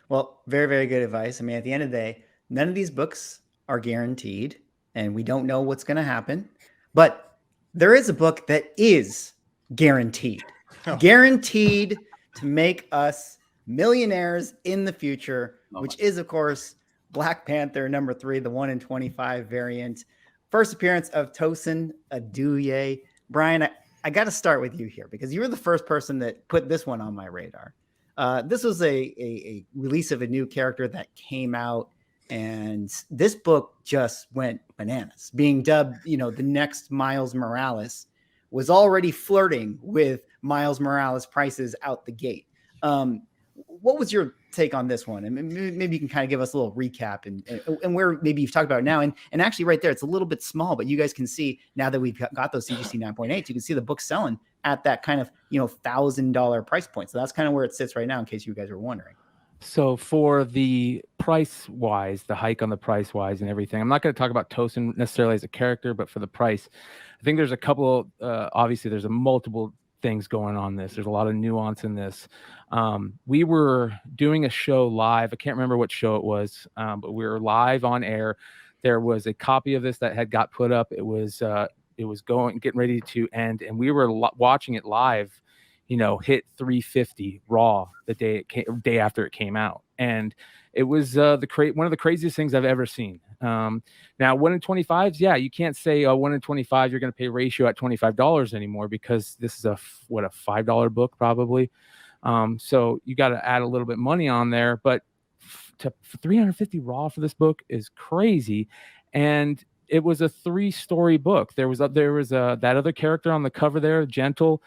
Well, very, very good advice. I mean, at the end of the day, none of these books are guaranteed, and we don't know what's going to happen. But there is a book that is guaranteed, Oh. guaranteed to make us millionaires in the future, which is, of course, Black Panther #3, the 1 in 25 variant. First appearance of Tosin Aduye. Brian, I got to start with you here because you were the first person that put this one on my radar. This was a release of a new character that came out, and this book just went bananas. Being dubbed, the next Miles Morales, was already flirting with Miles Morales prices out the gate. What was your take on this one? And maybe you can kind of give us a little recap and where maybe you've talked about it now. And actually right there, it's a little bit small, but you guys can see now that we've got those CGC 9.8s, you can see the book selling at that kind of, $1,000 price point. So that's kind of where it sits right now, in case you guys were wondering. So for the price wise, the hike on the price wise and everything, I'm not going to talk about Tosin necessarily as a character, but for the price, I think there's a couple, obviously there's a multiple things going on this. There's a lot of nuance in this. We were doing a show live. I can't remember what show it was, but we were live on air. There was a copy of this that had got put up. It was getting ready to end, and we were watching it live, hit 350 raw the day after it came out. And it was one of the craziest things I've ever seen. Now 1 in 25s, yeah, you can't say 1 in 25 you're going to pay ratio at $25 anymore, because this is a $5 book probably. So you got to add a little bit of money on there, but for 350 raw for this book is crazy. And it was a 3-story book. There was that other character on the cover there, Gentle.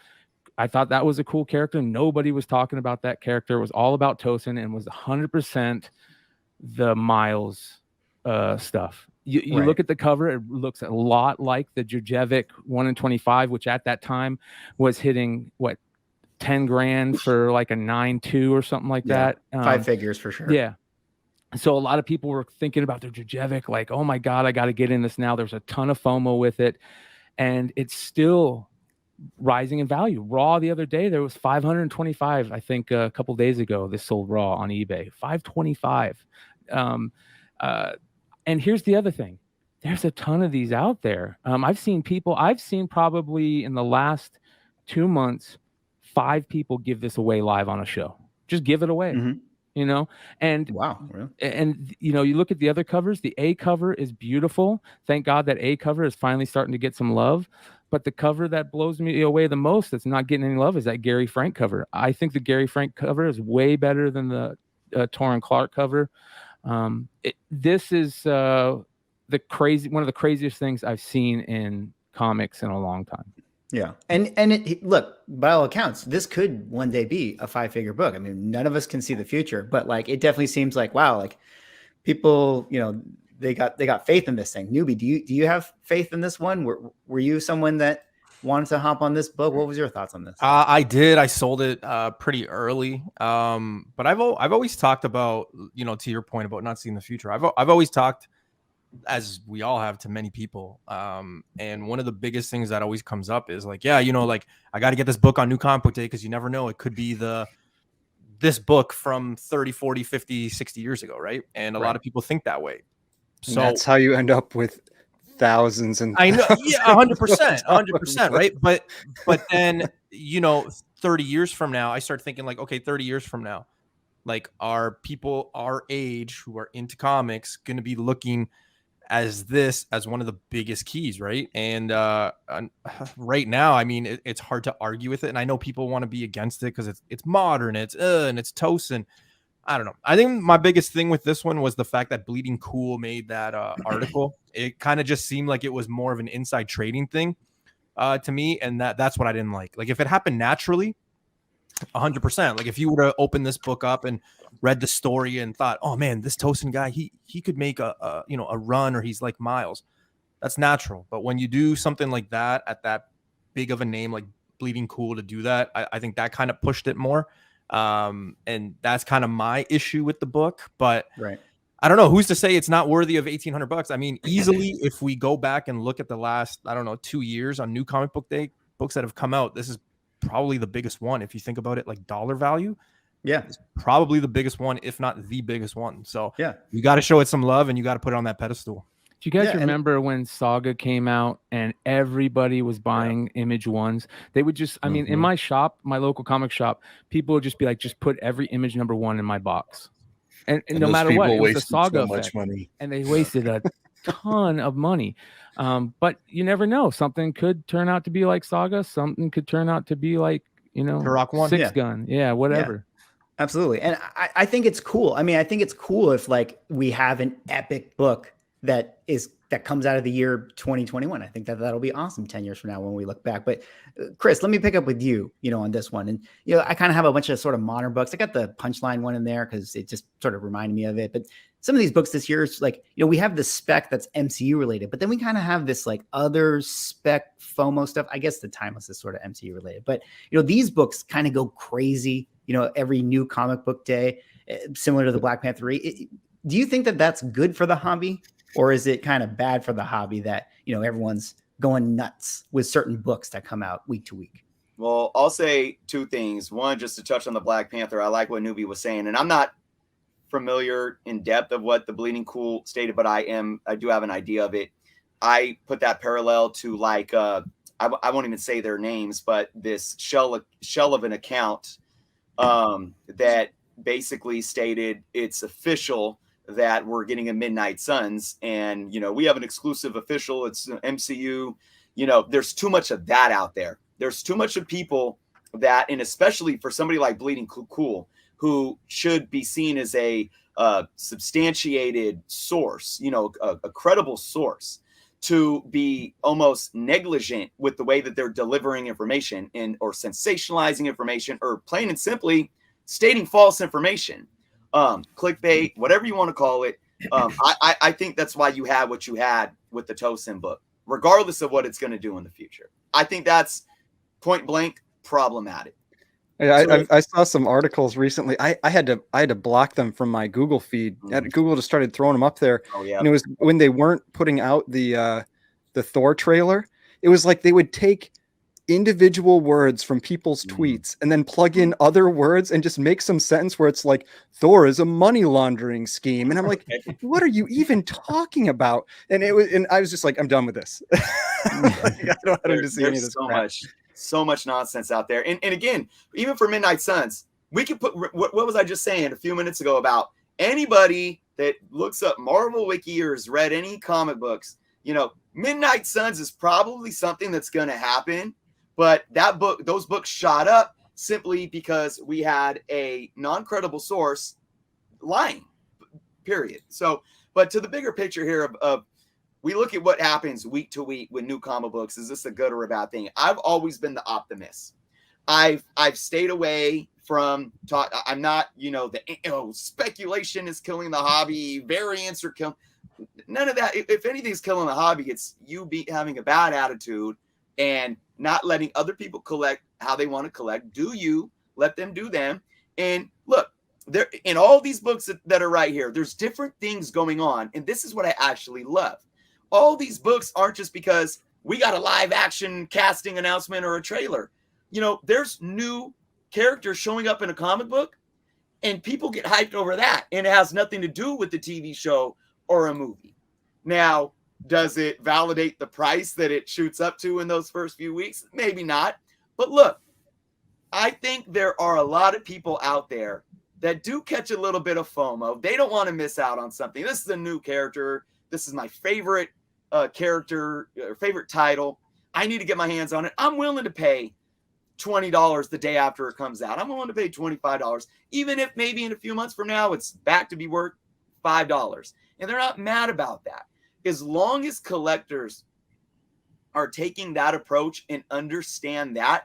I thought that was a cool character. Nobody was talking about that character. It was all about Tosin and was 100% the Miles stuff. You Right. look at the cover, it looks a lot like the Jurjevic 1 in 25, which at that time was hitting 10 grand for like a 9.2 or something like that. 5 figures for sure. Yeah. So a lot of people were thinking about the Jurjevic, like, oh my God, I got to get in this now. There's a ton of FOMO with it, and it's still rising in value. Raw the other day, there was 525, I think a couple days ago, this sold raw on eBay, 525. And here's the other thing. There's a ton of these out there. I've seen probably in the last 2 months, 5 people give this away live on a show. Just give it away. Mm-hmm. And wow, really? And you look at the other covers. The A cover is beautiful. Thank God that A cover is finally starting to get some love. But the cover that blows me away the most, that's not getting any love, is that Gary Frank cover. I think the Gary Frank cover is way better than the Torrin Clark cover. This is one of the craziest things I've seen in comics in a long time. Yeah. And look, by all accounts, this could one day be a 5-figure book. I mean, none of us can see the future, but like, it definitely seems like, wow, like people, they got faith in this thing. Newbie, do you have faith in this one? Were you someone that wanted to hop on this book? What was your thoughts on this? I did. I sold it pretty early. But I've always talked about, to your point about not seeing the future. I've always talked, as we all have, to many people. And one of the biggest things that always comes up is like, yeah, like I got to get this book on New Comic Book Day, because you never know, it could be this book from 30, 40, 50, 60 years ago, right? And a lot of people think that way. So and that's how you end up with thousands and I know, yeah, 100%, right? But then 30 years from now, I start thinking like, okay, 30 years from now, like, are people our age who are into comics going to be looking as one of the biggest keys, right? And right now, I mean, it's hard to argue with it, and I know people want to be against it because it's modern, and it's Tosin. I don't know. I think my biggest thing with this one was the fact that Bleeding Cool made that article. It kind of just seemed like it was more of an inside trading thing to me, and that's what I didn't like. Like, if it happened naturally, 100%. Like, if you were to open this book up and read the story and thought, oh man, this Tosin guy, he could make a run, or he's like Miles, that's natural. But when you do something like that at that big of a name like Bleeding Cool to do that, I think that kind of pushed it more. And that's kind of my issue with the book. But right, I don't know, who's to say it's not worthy of $1,800. I mean, easily, if we go back and look at the last, 2 years on New Comic Book Day books that have come out, this is probably the biggest one. If you think about it, like dollar value, Yeah. It's probably the biggest one, if not the biggest one. So Yeah. you got to show it some love and you got to put it on that pedestal. Do you guys Yeah, and- remember when Saga came out and everybody was buying Image ones? They would just, I mean, in my shop, my local comic shop, people would just be like, just put every Image #1 in my box. And no those matter what, people it was the wasted Saga so much effect. money. And they wasted a ton of money. But you never know. Something could turn out to be like Saga. Something could turn out to be like, you know, Turok 1. Six Gun. Yeah, whatever. Absolutely. And I think it's cool. I mean, I think it's cool if like we have an epic book that comes out of the year 2021. I think that'll be awesome 10 years from now when we look back. But Chris, let me pick up with you, on this one. And, I kind of have a bunch of sort of modern books. I got the Punchline one in there because it just sort of reminded me of it. But some of these books this year is like, we have the spec that's MCU related, but then we kind of have this like other spec FOMO stuff. I guess the Timeless is sort of MCU related, but these books kind of go crazy, every new comic book day, similar to the Black Panther. Do you think that that's good for the hobby? Or is it kind of bad for the hobby that, everyone's going nuts with certain books that come out week to week? Well, I'll say two things. One, just to touch on the Black Panther, I like what Newbie was saying, and I'm not familiar in depth of what the Bleeding Cool stated, but I do have an idea of it. I put that parallel to like, I won't even say their names, but this shell of an account that basically stated it's official that we're getting a Midnight Suns, and we have an exclusive official, it's MCU. There's too much of that out there. There's too much of people that, and especially for somebody like Bleeding Cool, who should be seen as a substantiated source, a credible source, to be almost negligent with the way that they're delivering information or sensationalizing information, or plain and simply stating false information. Clickbait, whatever you want to call it. I think that's why you had what you had with the Tosin book, regardless of what it's going to do in the future. I think that's point blank problematic. I saw some articles recently. I had to block them from my Google feed. Google just started throwing them up there. Oh yeah. And it was when they weren't putting out the Thor trailer. It was like they would take individual words from people's tweets and then plug in other words and just make some sentence where it's like Thor is a money laundering scheme, and I'm like, what are you even talking about? And I was just like, I'm done with this. I don't want to see any of this. So much nonsense out there. And again, even for Midnight Suns, we could put what was I just saying a few minutes ago about anybody that looks up Marvel Wiki or has read any comic books, Midnight Suns is probably something that's going to happen. But those books shot up simply because we had a non-credible source lying, period. So, but to the bigger picture here of we look at what happens week to week with new comic books. Is this a good or a bad thing? I've always been the optimist. I've stayed away from talk. I'm not, speculation is killing the hobby. Variants are killing. None of that. If anything's killing the hobby, it's you having a bad attitude and not letting other people collect how they want to collect. Do you let them do them? And look, there in all these books that are right here, there's different things going on. And this is what I actually love. All these books aren't just because we got a live action casting announcement or a trailer. There's new characters showing up in a comic book and people get hyped over that. And it has nothing to do with the TV show or a movie. Now, does it validate the price that it shoots up to in those first few weeks? Maybe not. But look, I think there are a lot of people out there that do catch a little bit of FOMO. They don't want to miss out on something. This is a new character. This is my favorite character, favorite title. I need to get my hands on it. I'm willing to pay $20 the day after it comes out. I'm willing to pay $25, even if maybe in a few months from now, it's back to be worth $5. And they're not mad about that. As long as collectors are taking that approach and understand that,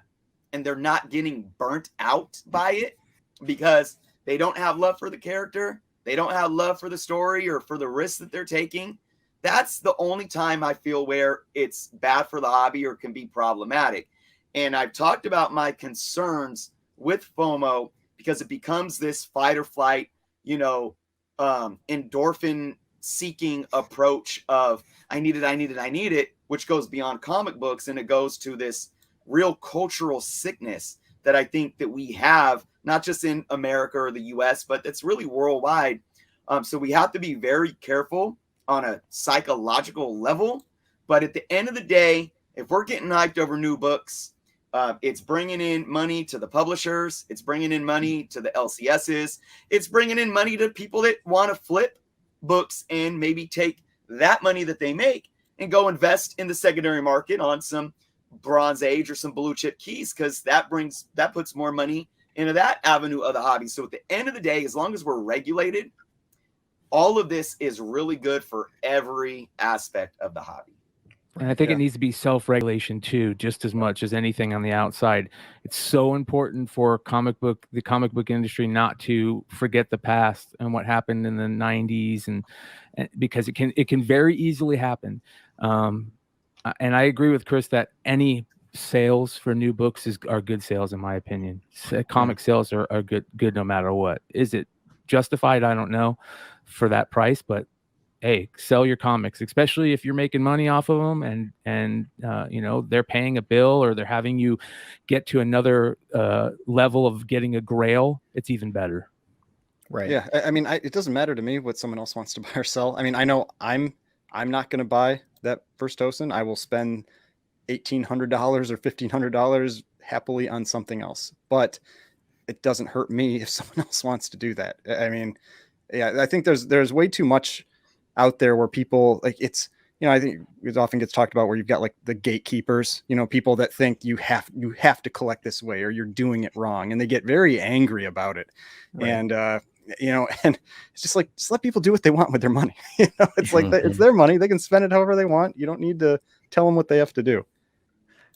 and they're not getting burnt out by it because they don't have love for the character, they don't have love for the story or for the risks that they're taking, that's the only time I feel where it's bad for the hobby or can be problematic. And I've talked about my concerns with FOMO because it becomes this fight or flight, endorphin seeking approach of I need it, which goes beyond comic books, and it goes to this real cultural sickness that I think that we have, not just in America or the US, but it's really worldwide. So we have to be very careful on a psychological level. But at the end of the day, if we're getting hyped over new books, it's bringing in money to the publishers. It's bringing in money to the LCSs. It's bringing in money to people that want to flip books and maybe take that money that they make and go invest in the secondary market on some Bronze Age or some blue chip keys, because that puts more money into that avenue of the hobby. So at the end of the day, as long as we're regulated, all of this is really good for every aspect of the hobby. And I think it needs to be self-regulation too, just as much as anything on the outside. It's so important for the comic book industry not to forget the past and what happened in the 90s, and because it can very easily happen. And I agree with Chris that any sales for new books are good sales, in my opinion. Comic sales are good no matter what. Is it justified? I don't know for that price, but hey, sell your comics, especially if you're making money off of them, and you know, they're paying a bill or they're having you get to another level of getting a grail. It's even better. Right. Yeah. I mean, it doesn't matter to me what someone else wants to buy or sell. I mean, I know I'm not going to buy that first Tosin. I will spend $1,800 or $1,500 happily on something else, but it doesn't hurt me if someone else wants to do that. I mean, yeah, I think there's way too much out there where people, like, it's, you know, I think it often gets talked about where you've got like the gatekeepers, you know, people that think you have to collect this way or you're doing it wrong, and they get very angry about it. Right. And you know, and it's just like, just let people do what they want with their money. You know, it's like it's their money, they can spend it however they want. You don't need to tell them what they have to do.